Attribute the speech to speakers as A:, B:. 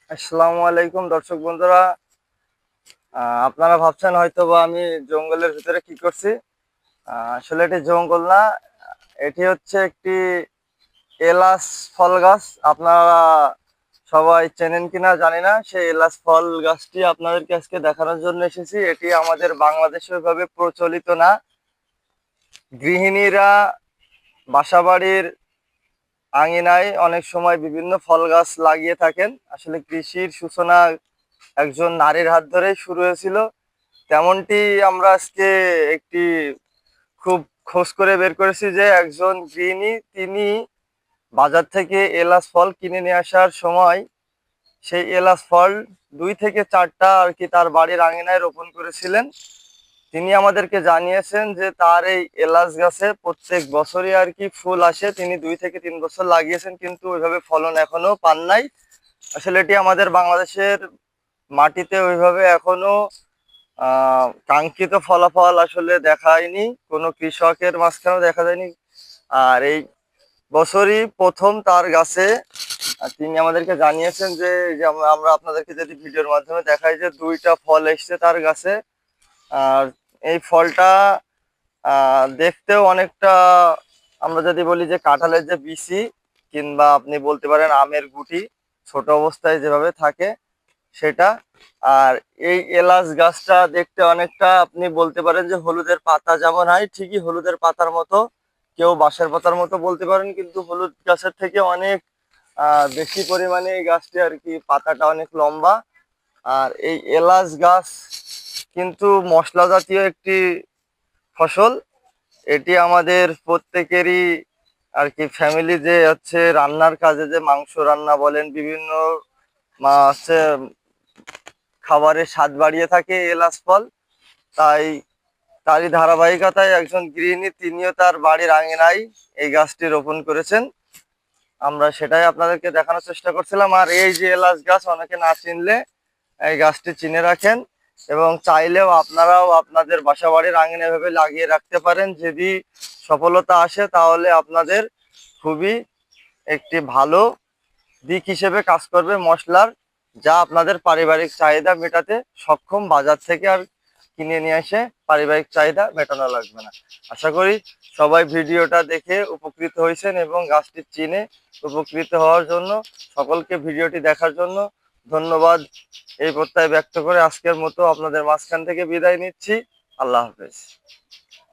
A: আসসালামু আলাইকুম দর্শক বন্ধুরা। আপনারা ভাবছেন হয়তো বা আমি জঙ্গলের ভিতরে কি করছি। আসলে এটি জঙ্গল না, এটি হচ্ছে একটি এলাচ ফল গাছ। আপনারা সবাই চেনেন কিনা জানি না, সেই এলাচ ফল গাছটি আপনাদেরকে আজকে দেখানোর জন্য এসেছি। এটি আমাদের বাংলাদেশে ওইভাবে প্রচলিত না। গৃহিণীরা বাসাবাড়ির আঙিনায় অনেক সময় বিভিন্ন ফল গাছ লাগিয়ে থাকেন। আসলে কৃষির সূচনা একজন নারীর হাত ধরেই শুরু হয়েছিল। তেমনটি আমরা আজকে একটি খুব খোঁজ করে বের করেছি যে একজন গৃহিণী তিনি বাজার থেকে এলাচ ফল কিনে নিয়ে আসার সময় সেই এলাচ ফল 2 থেকে 4টা আর কি তার বাড়ির আঙিনায় রোপণ করেছিলেন। তিনি আমাদেরকে জানিয়েছেন যে তার এই এলাচ গাছে প্রত্যেক বছরই আর কি ফুল আসে। তিনি 2 থেকে 3 বছর লাগিয়েছেন, কিন্তু ওইভাবে ফলন এখনো পান নাই। আসলে এটি আমাদের বাংলাদেশের মাটিতে ওইভাবে এখনো কাঙ্ক্ষিত ফলাফল আসলে দেখায়নি, কোনো কৃষকের মাঝখানেও দেখা যায়নি। আর এই বছরই প্রথম তার গাছে তিনি আমাদেরকে জানিয়েছেন যে আমরা আপনাদেরকে যদি ভিডিওর মাধ্যমে দেখাই যে 2টা ফল এসছে তার গাছে। আর এই ফলটা দেখতেও অনেকটা, আমরা যদি বলি যে কাঁঠালের যে বিচি কিংবা আপনি বলতে পারেন আমের গুটি ছোট অবস্থায় যেভাবে থাকে সেটা। আর এই এলাচ গাছটা দেখতে অনেকটা, আপনি বলতে পারেন যে হলুদের পাতা যেমন হয় ঠিকই হলুদের পাতার মতো, কেউ বাঁশের পাতার মতো বলতে পারেন, কিন্তু হলুদ গাছের থেকে অনেক বেশি পরিমাণে এই গাছটি আর কি পাতাটা অনেক লম্বা। আর এই এলাচ গাছ কিন্তু মশলা জাতীয় একটি ফসল। এটি আমাদের প্রত্যেকেরই আর কি ফ্যামিলি যে হচ্ছে রান্নার কাজে, যে মাংস রান্না বলেন, বিভিন্ন হচ্ছে খাবারের স্বাদ বাড়িয়ে থাকে এলাচ ফল। তাই তারই ধারাবাহিকতায় একজন গৃহিণী তিনিও তার বাড়ির আঙিনায় এই গাছটি রোপণ করেছেন। আমরা সেটাই আপনাদেরকে দেখানোর চেষ্টা করছিলাম। আর এই যে এলাচ গাছ, অনেকে না চিনলে এই গাছটি চিনে রাখেন, এবং চাইলেও আপনারাও আপনাদের বাসা বাড়ির আঙিনা এভাবে লাগিয়ে রাখতে পারেন। যদি সফলতা আসে তাহলে আপনাদের খুবই একটি ভালো দিক হিসেবে কাজ করবে মশলার, যা আপনাদের পারিবারিক চাহিদা মেটাতে সক্ষম। বাজার থেকে আর কিনে নিয়ে এসে পারিবারিক চাহিদা মেটানো লাগবে না। আশা করি সবাই ভিডিওটা দেখে উপকৃত হয়েছেন এবং গাছটি চিনে উপকৃত হওয়ার জন্য সকলকে ভিডিওটি দেখার জন্য ধন্যবাদ এই প্রত্যয় ব্যক্ত করে আজকের মতো আপনাদের মাঝখান থেকে বিদায় নিচ্ছি। আল্লাহ হাফেজ।